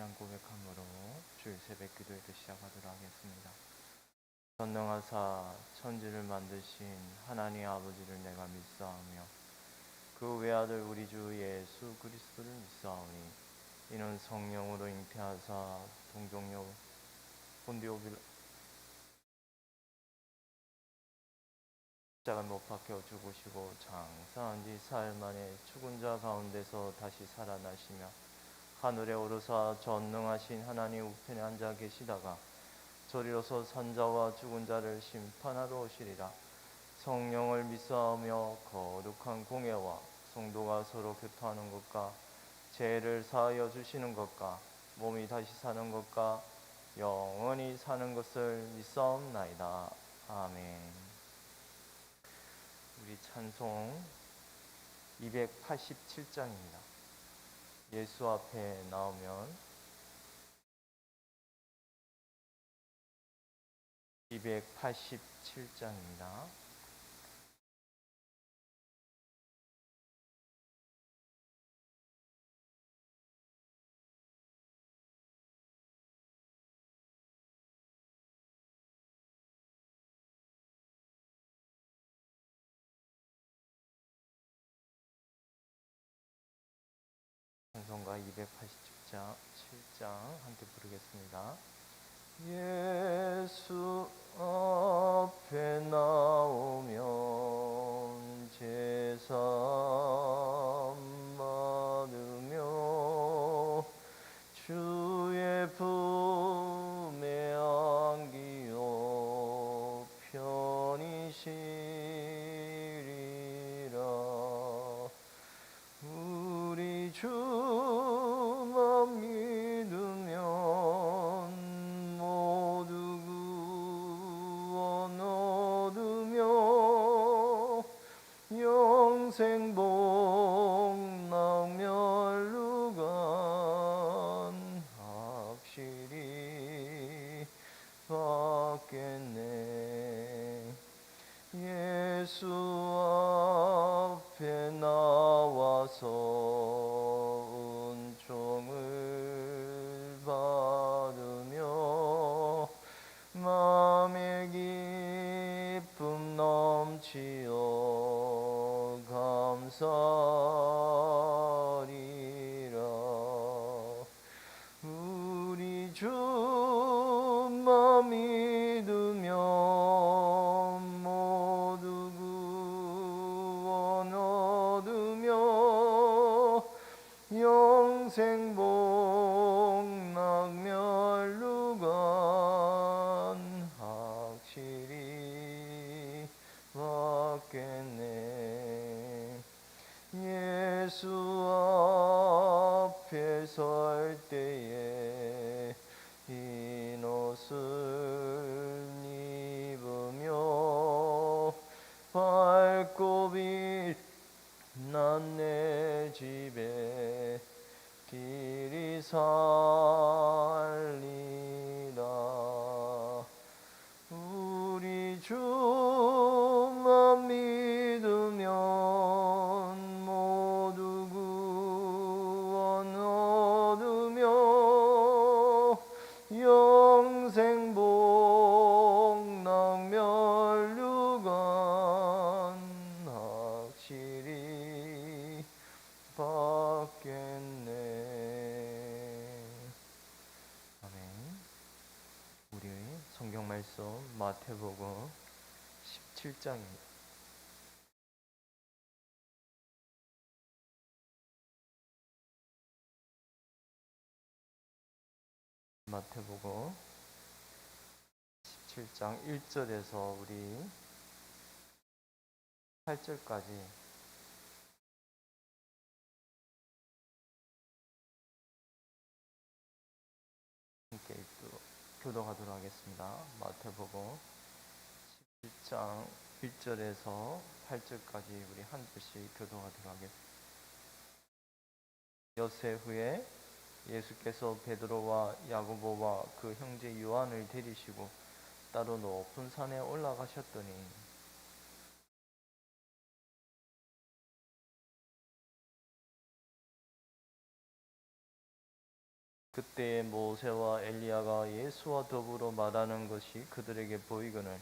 신앙 고백함으로 주일 새벽 기도회를 시작하도록 하겠습니다. 전능하사 천지를 만드신 하나님 아버지를 내가 믿사오며 그 외아들 우리 주 예수 그리스도를 믿사오니 이는 성령으로 잉태하사 동정녀 본디오 자가 못 박혀 죽으시고 장사한 지 사흘 만에 죽은 자 가운데서 다시 살아나시며 하늘에 오르사 전능하신 하나님 우편에 앉아 계시다가 저리로서 산자와 죽은 자를 심판하러 오시리라. 성령을 믿사오며 거룩한 공예와 성도가 서로 교통하는 것과 죄를 사하여 주시는 것과 몸이 다시 사는 것과 영원히 사는 것을 믿사옵나이다. 아멘. 우리 찬송 287장입니다. 예수 앞에 나오면 287장입니다. 찬송가 287장 함께 부르겠습니다. 예수 앞에 나오면 제사 받으며 주의 품에 안기어 편히 쉬리라. 우리 주만 믿으면 모두 구원 얻으며 영생 복락 멸루관 확실히 받겠네. 예수 앞에 나와서 은총을 받으며 마음의 기쁨 넘치어 감사하리라. 우리 주만 믿으면 모두 구원 얻으며 영생 복락 멸루관 확실히 받겠네. 예수 앞에 설 때에 흰 옷을 입으며 밝고 빛난 내 집에 길이 살리라. 우리 주만 믿으면 모두 구원 얻으며 영생 복락 멸루관 확실히 받겠네. 아멘. 우리 성경 말씀 마태복음 17장입니다. 마태복음 17장 1절에서 우리 8절까지 함께 교독하도록 하겠습니다. 마태복음 17장 1절에서 8절까지 우리 한 절씩 교독하도록 하겠습니다. 엿새 후에 예수께서 베드로와 야고보와 그 형제 요한을 데리시고 따로 높은 산에 올라가셨더니 그때에 모세와 엘리야가 예수와 더불어 말하는 것이 그들에게 보이거늘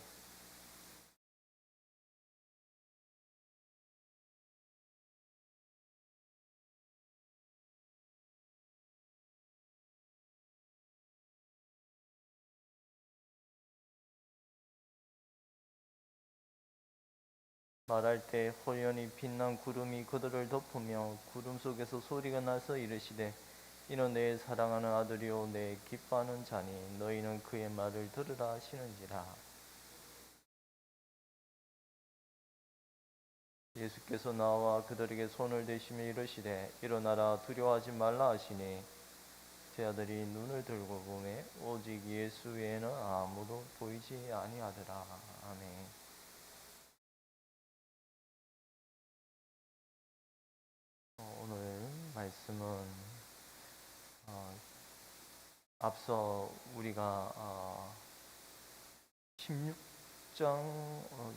말할 때 호연히 빛난 구름이 그들을 덮으며 구름 속에서 소리가 나서 이르시되 이는 내 사랑하는 아들이요 내 기뻐하는 자니 너희는 그의 말을 들으라 하시는지라. 예수께서 나와 그들에게 손을 대시며 이르시되 일어나라 두려워하지 말라 하시니 제 아들이 눈을 들고 보매 오직 예수 외에는 아무도 보이지 아니하더라. 아멘. 오늘 말씀은 앞서 우리가 16장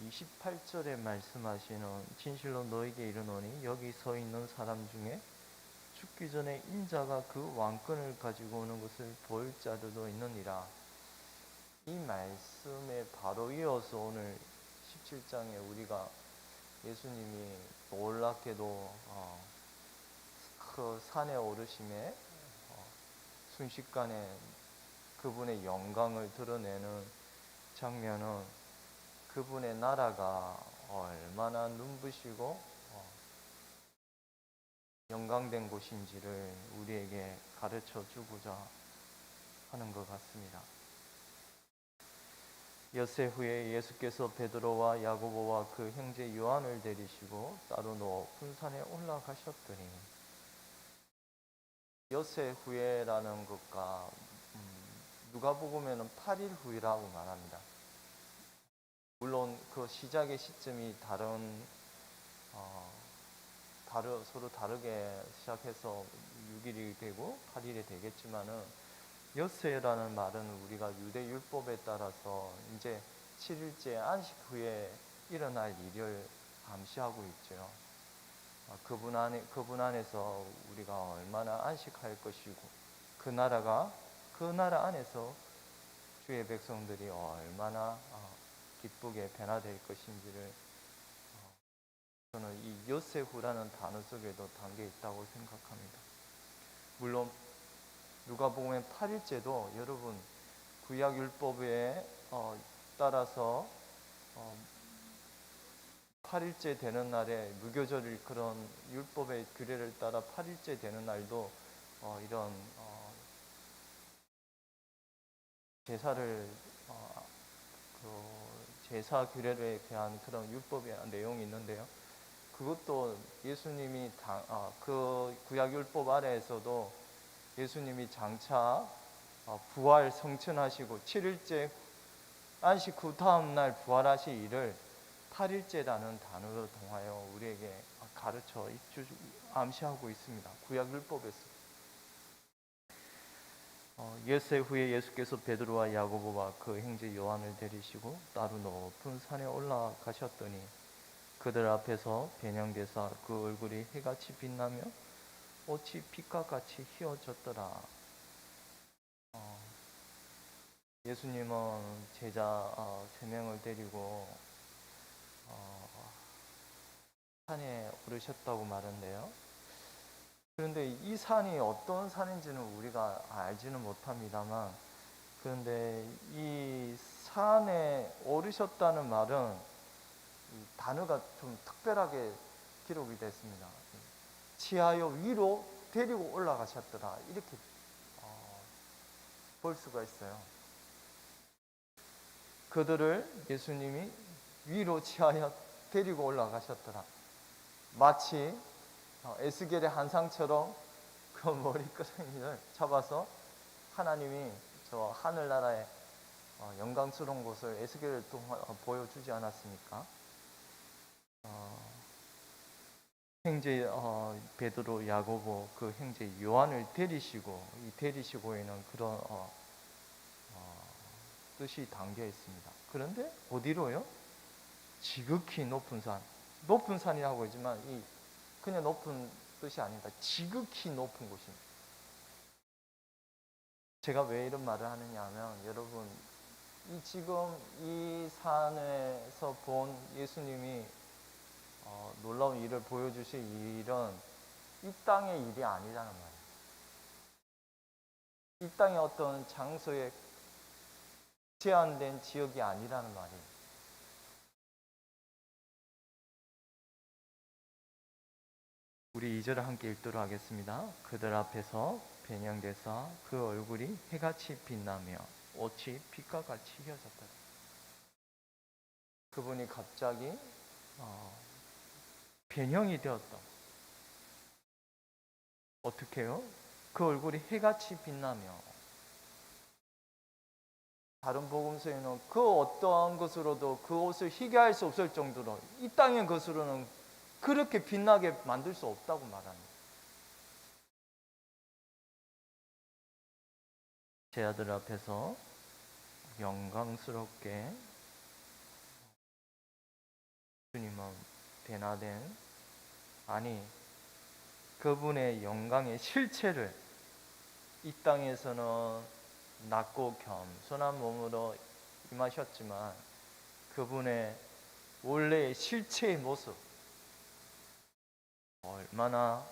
28절에 말씀하시는 진실로 너에게 이르노니 여기 서 있는 사람 중에 죽기 전에 인자가 그 왕권을 가지고 오는 것을 볼 자들도 있느니라. 이 말씀에 바로 이어서 오늘 17장에 우리가 예수님이 놀랍게도 그 산에 오르심에 순식간에 그분의 영광을 드러내는 장면은 그분의 나라가 얼마나 눈부시고 영광된 곳인지를 우리에게 가르쳐 주고자 하는 것 같습니다. 엿새 후에 예수께서 베드로와 야고보와 그 형제 요한을 데리시고 따로 높은 산에 올라가셨더니 엿새 후에라는 것과 누가복음에는 8일 후라고 말합니다. 물론 그 시작의 시점이 서로 다르게 시작해서 6일이 되고 8일이 되겠지만은 엿새라는 말은 우리가 유대 율법에 따라서 이제 7일째 안식 후에 일어날 일을 암시하고 있죠. 그분 안에서 우리가 얼마나 안식할 것이고 그 나라 안에서 주의 백성들이 얼마나 기쁘게 변화될 것인지를 저는 이 엿새후라는 단어 속에도 담겨 있다고 생각합니다. 물론 누가복음의 8일째도 여러분 구약 율법에 따라서 8일째 되는 날에 무교절일 그런 율법의 규례를 따라 8일째 되는 날도 이런 제사를 제사 규례에 대한 그런 율법의 내용이 있는데요. 그것도 예수님이 그 구약 율법 아래에서도 예수님이 장차 부활 성천하시고 7일째 안식 후 다음 날 부활하실 일을 8일째라는 단어를 통하여 우리에게 가르쳐 암시하고 있습니다. 구약 율법에서. 엿새 후에 예수께서 베드로와 야고보와 그 형제 요한을 데리시고 따로 높은 산에 올라가셨더니 그들 앞에서 변형되사 그 얼굴이 해같이 빛나며 옷이 빛과 같이 휘어졌더라. 예수님은 제자 3명을 데리고 산에 오르셨다고 말하는데요. 그런데 이 산이 어떤 산인지는 우리가 알지는 못합니다만, 그런데 이 산에 오르셨다는 말은 단어가 좀 특별하게 기록이 됐습니다. 치하여 위로 데리고 올라가셨더라, 이렇게 볼 수가 있어요. 그들을 예수님이 위로 치하여 데리고 올라가셨더라. 마치 에스겔의 한상처럼 그 머리끄러미를 잡아서 하나님이 저 하늘나라의 영광스러운 곳을 에스겔을 보여주지 않았습니까? 형제 베드로, 야고보, 그 형제 요한을 데리시고에는 그런 뜻이 담겨 있습니다. 그런데 어디로요? 지극히 높은 산. 높은 산이라고 하지만 이 그냥 높은 뜻이 아닙니다. 지극히 높은 곳입니다. 제가 왜 이런 말을 하느냐 하면, 여러분, 지금 이 산에서 본 예수님이 놀라운 일을 보여주실 일은 이 땅의 일이 아니라는 말이에요. 이 땅의 어떤 장소에 제한된 지역이 아니라는 말이에요. 우리 2절을 함께 읽도록 하겠습니다. 그들 앞에서 변형돼서 그 얼굴이 해같이 빛나며 옷이 빛과 같이 휘어졌다. 그분이 갑자기 변형이 되었다. 어떻게 해요? 그 얼굴이 해같이 빛나며, 다른 복음서에는 그 어떠한 것으로도 그 옷을 희게 할 수 없을 정도로 이 땅의 것으로는 그렇게 빛나게 만들 수 없다고 말합니다. 제 아들 앞에서 영광스럽게 주님은 변화된, 아니 그분의 영광의 실체를 이 땅에서는 낮고 겸손한 몸으로 임하셨지만 그분의 원래의 실체의 모습, 얼마나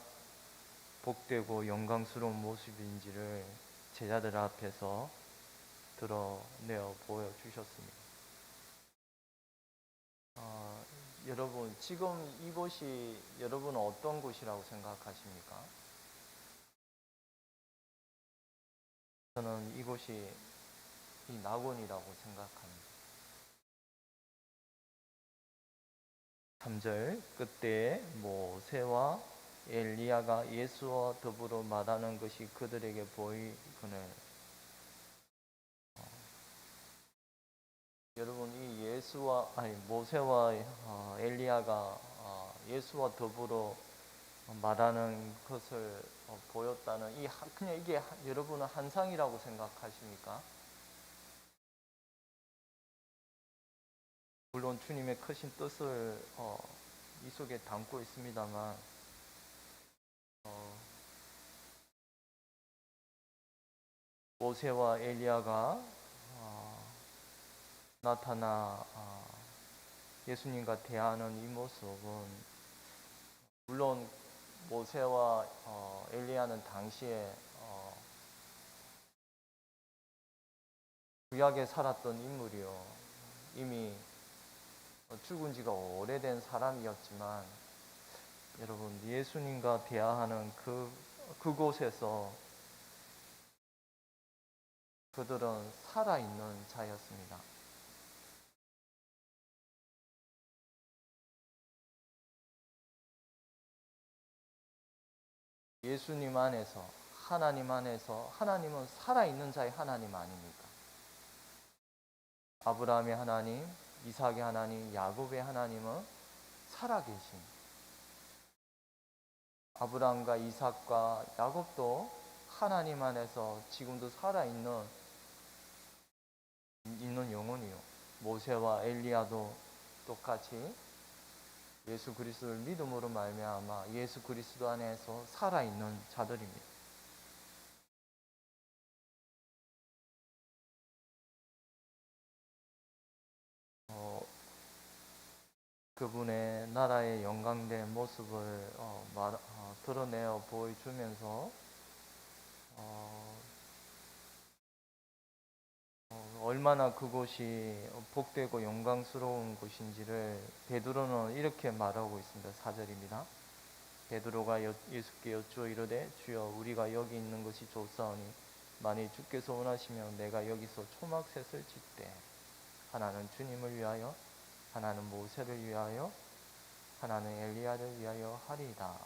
복되고 영광스러운 모습인지를 제자들 앞에서 드러내어 보여주셨습니다. 여러분, 지금 이곳이 여러분은 어떤 곳이라고 생각하십니까? 저는 이곳이 이 낙원이라고 생각합니다. 3절 그때 모세와 엘리야가 예수와 더불어 말하는 것이 그들에게 보이거늘. 여러분, 이 모세와 엘리야가 예수와 더불어 말하는 것을 보였다는 그냥 이게 여러분은 환상이라고 생각하십니까? 물론 주님의 크신 뜻을 이 속에 담고 있습니다만, 모세와 엘리야가 나타나 예수님과 대하는 이 모습은, 물론 모세와 엘리야는 당시에 구약에 살았던 인물이요, 이미 죽은 지가 오래된 사람이었지만, 여러분, 예수님과 대화하는 그곳에서 그들은 살아있는 자였습니다. 예수님 안에서, 하나님 안에서, 하나님은 살아있는 자의 하나님 아닙니까? 아브라함의 하나님, 이삭의 하나님, 야곱의 하나님은 살아계신, 아브라함과 이삭과 야곱도 하나님 안에서 지금도 살아있는 영혼이요, 모세와 엘리야도 똑같이 예수 그리스도를 믿음으로 말미암아 예수 그리스도 안에서 살아있는 자들입니다. 그분의 나라의 영광된 모습을 드러내어 보여주면서 얼마나 그곳이 복되고 영광스러운 곳인지를 베드로는 이렇게 말하고 있습니다. 4절입니다. 베드로가 예수께 여쭈어 이르되 주여 우리가 여기 있는 것이 좋사오니 만일 주께서 원하시면 내가 여기서 초막셋을 짓되 하나는 주님을 위하여 하나는 모세를 위하여 하나는 엘리야를 위하여 하리이다.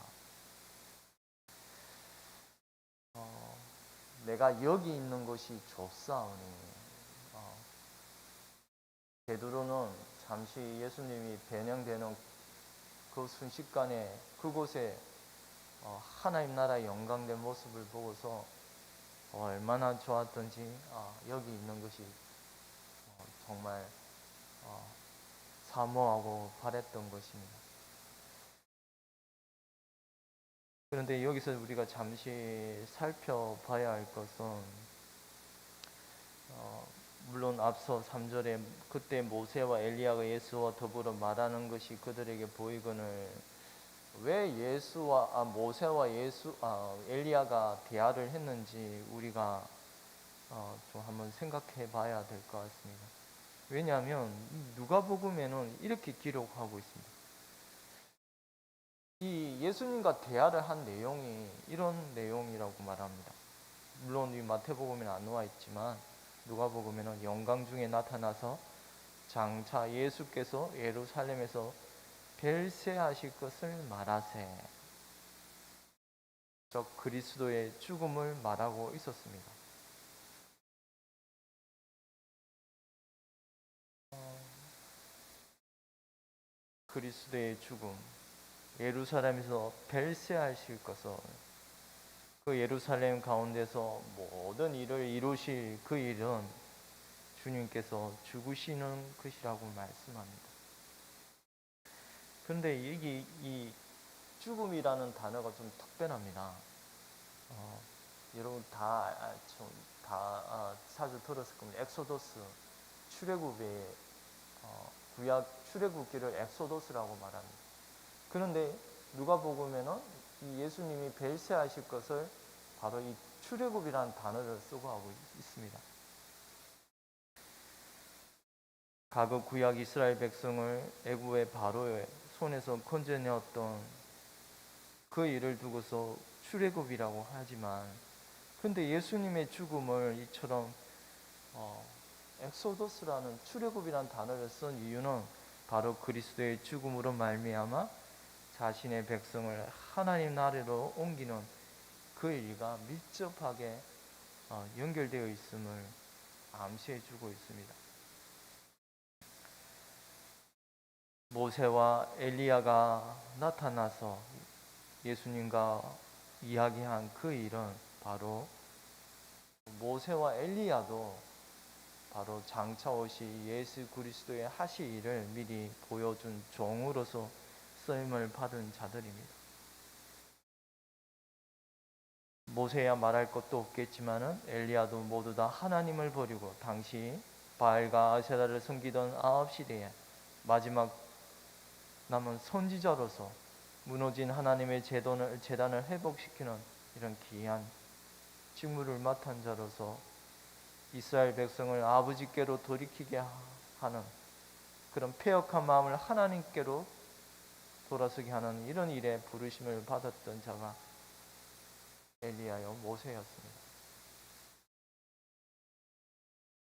내가 여기 있는 것이 좋사오니, 베드로는 잠시 예수님이 변형되는 그 순식간에 그곳에 하나님 나라의 영광된 모습을 보고서 얼마나 좋았던지 여기 있는 것이 정말 사모하고 바랬던 것입니다. 그런데 여기서 우리가 잠시 살펴봐야 할 것은, 물론 앞서 3절에 그때 모세와 엘리야가 예수와 더불어 말하는 것이 그들에게 보이거늘, 왜 모세와 엘리야가 대화를 했는지 우리가 좀 한번 생각해 봐야 될 것 같습니다. 왜냐하면 누가복음에는 이렇게 기록하고 있습니다. 이 예수님과 대화를 한 내용이 이런 내용이라고 말합니다. 물론 이 마태복음에는 안 나와 있지만 누가복음에는 영광 중에 나타나서 장차 예수께서 예루살렘에서 별세하실 것을 말하세. 즉 그리스도의 죽음을 말하고 있었습니다. 그리스도의 죽음, 예루살렘에서 별세하실 것을, 그 예루살렘 가운데서 모든 일을 이루실 그 일은 주님께서 죽으시는 것이라고 말씀합니다. 그런데 이 죽음이라는 단어가 좀 특별합니다. 여러분 다 자주 들었을 겁니다. 엑소더스, 출애굽의 구약 출애굽기를 엑소더스라고 말합니다. 그런데 누가복음에는 이 예수님이 벨세하실 것을 바로 이 출애굽이라는 단어를 쓰고 하고 있습니다. 과거 구약 이스라엘 백성을 애굽의 바로의 손에서 건져내었던 그 일을 두고서 출애굽이라고 하지만, 근데 예수님의 죽음을 이처럼 엑소더스라는 출애굽이라는 단어를 쓴 이유는 바로 그리스도의 죽음으로 말미암아 자신의 백성을 하나님 나라로 옮기는 그 일과 밀접하게 연결되어 있음을 암시해 주고 있습니다. 모세와 엘리야가 나타나서 예수님과 이야기한 그 일은 바로 모세와 엘리야도 바로 장차 오실 예수 그리스도의 하실 일을 미리 보여준 종으로서 쓰임을 받은 자들입니다. 모세야 말할 것도 없겠지만은 엘리야도 모두 다 하나님을 버리고 당시 바알과 아세라를 섬기던 아합 시대에 마지막 남은 선지자로서 무너진 하나님의 제단을 회복시키는 이런 귀한 직무를 맡은 자로서 이스라엘 백성을 아버지께로 돌이키게 하는 그런 패역한 마음을 하나님께로 돌아서게 하는 이런 일에 부르심을 받았던 자가 엘리야요 모세였습니다.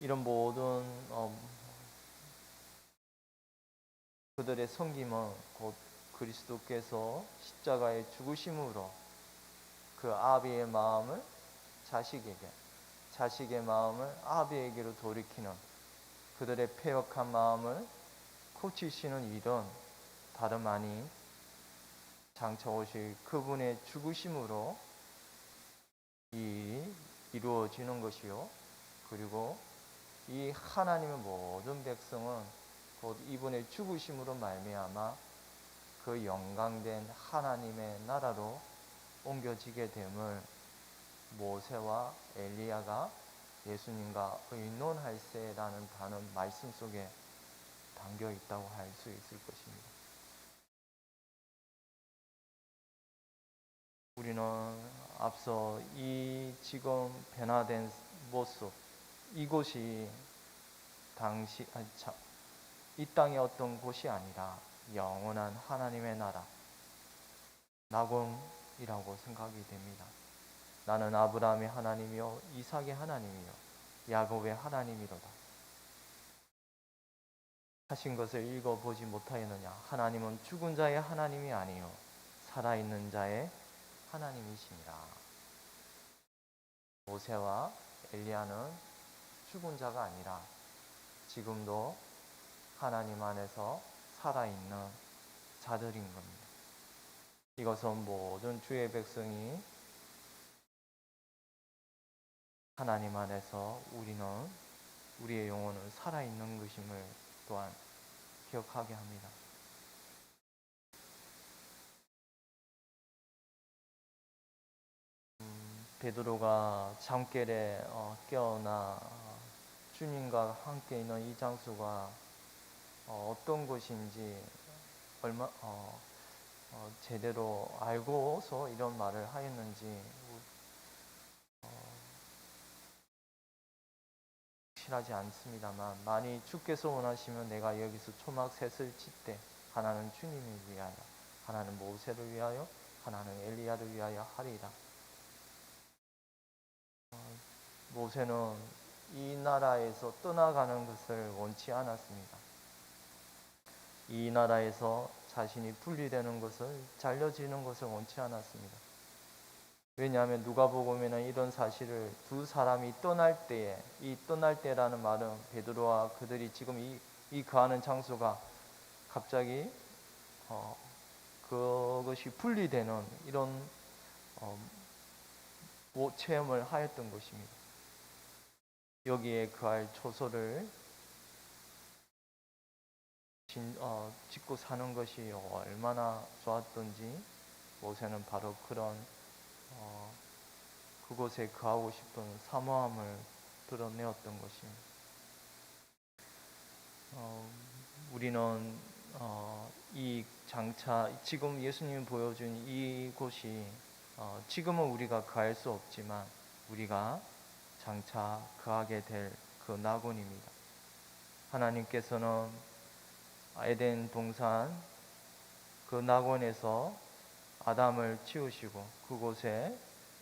이런 모든 그들의 섬김은 곧 그리스도께서 십자가의 죽으심으로 그 아비의 마음을 자식에게, 자식의 마음을 아비에게로 돌이키는 그들의 패역한 마음을 고치시는 일은 다름 아닌 장차 오실 그분의 죽으심으로 이루어지는 것이요, 그리고 이 하나님의 모든 백성은 곧 이분의 죽으심으로 말미암아 그 영광된 하나님의 나라로 옮겨지게 됨을 모세와 엘리야가 예수님과 의논할세라는 단어 말씀 속에 담겨 있다고 할 수 있을 것입니다. 우리는 앞서 이 지금 변화된 모습, 이곳이 이 땅의 어떤 곳이 아니라 영원한 하나님의 나라, 낙원이라고 생각이 됩니다. 나는 아브라함의 하나님이요 이삭의 하나님이요 야곱의 하나님이로다 하신 것을 읽어보지 못하였느냐. 하나님은 죽은 자의 하나님이 아니요 살아있는 자의 하나님이시니라. 모세와 엘리야는 죽은 자가 아니라 지금도 하나님 안에서 살아있는 자들인 겁니다. 이것은 모든 주의 백성이 하나님 안에서 우리의 영혼은 살아있는 것임을 또한 기억하게 합니다. 베드로가 잠결에 깨어나 주님과 함께 있는 이 장소가 어떤 곳인지 제대로 알고서 이런 말을 하였는지 확실하지 않습니다만, 만일 주께서 원하시면 내가 여기서 초막 셋을 칠 때 하나는 주님을 위하여, 하나는 모세를 위하여, 하나는 엘리야를 위하여 하리라. 모세는 이 나라에서 떠나가는 것을 원치 않았습니다. 이 나라에서 자신이 분리되는 것을, 잘려지는 것을 원치 않았습니다. 왜냐하면 누가복음에는 이런 사실을 두 사람이 떠날 때에, 이 떠날 때라는 말은 베드로와 그들이 지금 이 거하는 장소가 갑자기 그것이 분리되는 이런 체험을 하였던 것입니다. 여기에 거할 초소를 짓고 사는 것이 얼마나 좋았던지 모세는 바로 그런 그곳에 거하고 싶은 사모함을 드러내었던 것입니다. 우리는 이 장차 지금 예수님이 보여준 이곳이 지금은 우리가 거할 수 없지만 우리가 장차 거하게 될 그 낙원입니다. 하나님께서는 에덴 동산 그 낙원에서 아담을 치우시고 그곳에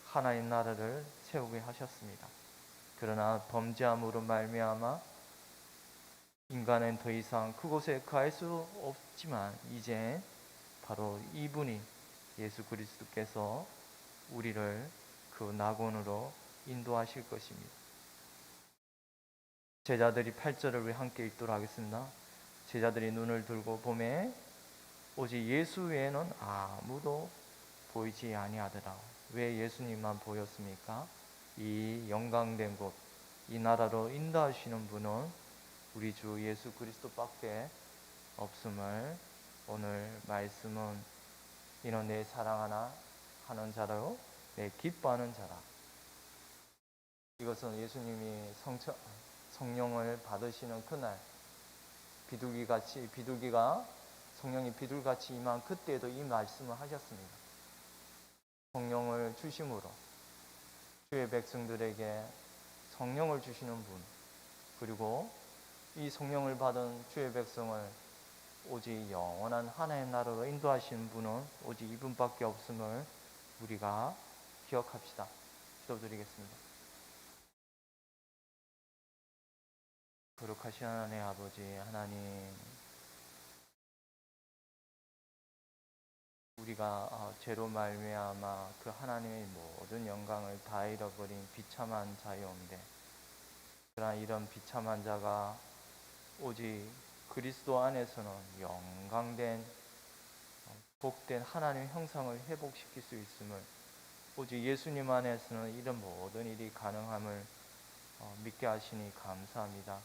하나님 나라를 세우게 하셨습니다. 그러나 범죄함으로 말미암아 인간은 더 이상 그곳에 거할 수 없지만 이제 바로 이분이 예수 그리스도께서 우리를 그 낙원으로 인도하실 것입니다. 제자들이 8절을 함께 읽도록 하겠습니다. 제자들이 눈을 들고 보매 오직 예수 외에는 아무도 보이지 아니하더라. 왜 예수님만 보였습니까? 이 영광된 곳, 이 나라로 인도하시는 분은 우리 주 예수 그리스도밖에 없음을 오늘 말씀은 이는 내 사랑하나 하는 자로 내 기뻐하는 자라. 이것은 예수님이 성령을 받으시는 그날 비둘기가 성령이 비둘같이 임한 그때에도 이 말씀을 하셨습니다. 성령을 주심으로 주의 백성들에게 성령을 주시는 분, 그리고 이 성령을 받은 주의 백성을 오직 영원한 하나님 나라로 인도하시는 분은 오직 이분밖에 없음을 우리가 기억합시다. 기도드리겠습니다. 거룩하신 하나님 아버지 하나님, 우리가 죄로 말미암아 그 하나님의 모든 영광을 다 잃어버린 비참한 자였는데, 그러나 이런 비참한 자가 오직 그리스도 안에서는 영광된 복된 하나님의 형상을 회복시킬 수 있음을, 오직 예수님 안에서는 이런 모든 일이 가능함을 믿게 하시니 감사합니다.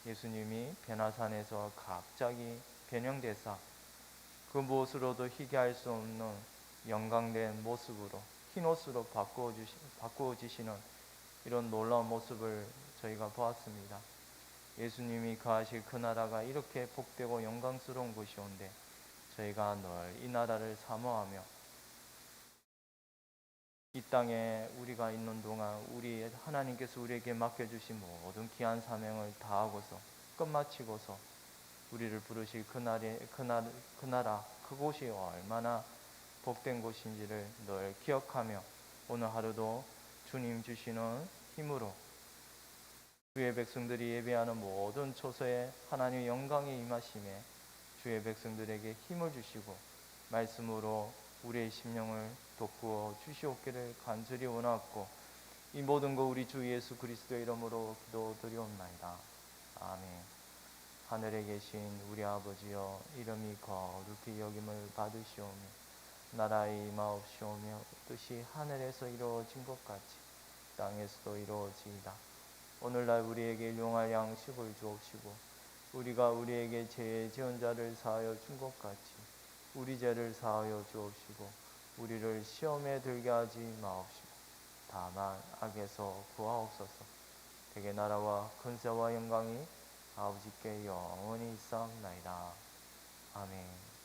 예수님이 변화산에서 갑자기 변형되사 그 무엇으로도 희귀할 수 없는 영광된 모습으로 흰옷으로 바꾸어지시는 이런 놀라운 모습을 저희가 보았습니다. 예수님이 거하실 그 나라가 이렇게 복되고 영광스러운 곳이온데 저희가 늘 이 나라를 사모하며 이 땅에 우리가 있는 동안 우리 하나님께서 우리에게 맡겨주신 모든 귀한 사명을 다하고서 끝마치고서 우리를 부르실 그 나라 그곳이 얼마나 복된 곳인지를 늘 기억하며 오늘 하루도 주님 주시는 힘으로 주의 백성들이 예배하는 모든 초소에 하나님의 영광이 임하심에 주의 백성들에게 힘을 주시고 말씀으로 우리의 심령을 돋구어 주시옵기를 간절히 원하옵고 이 모든 거 우리 주 예수 그리스도의 이름으로 기도드리옵나이다. 아멘. 하늘에 계신 우리 아버지여, 이름이 거룩히 여김을 받으시오며 나라의 임하옵시오며 뜻이 하늘에서 이루어진 것 같이 땅에서도 이루어지이다. 오늘날 우리에게 일용할 양식을 주옵시고 우리가 우리에게 죄 지은 자를 사하여 준 것 같이 우리 죄를 사하여 주옵시고 우리를 시험에 들게 하지 마옵시고 다만 악에서 구하옵소서. 그게 나라와 근세와 영광이 아버지께 영원히 있사옵나이다. 아멘.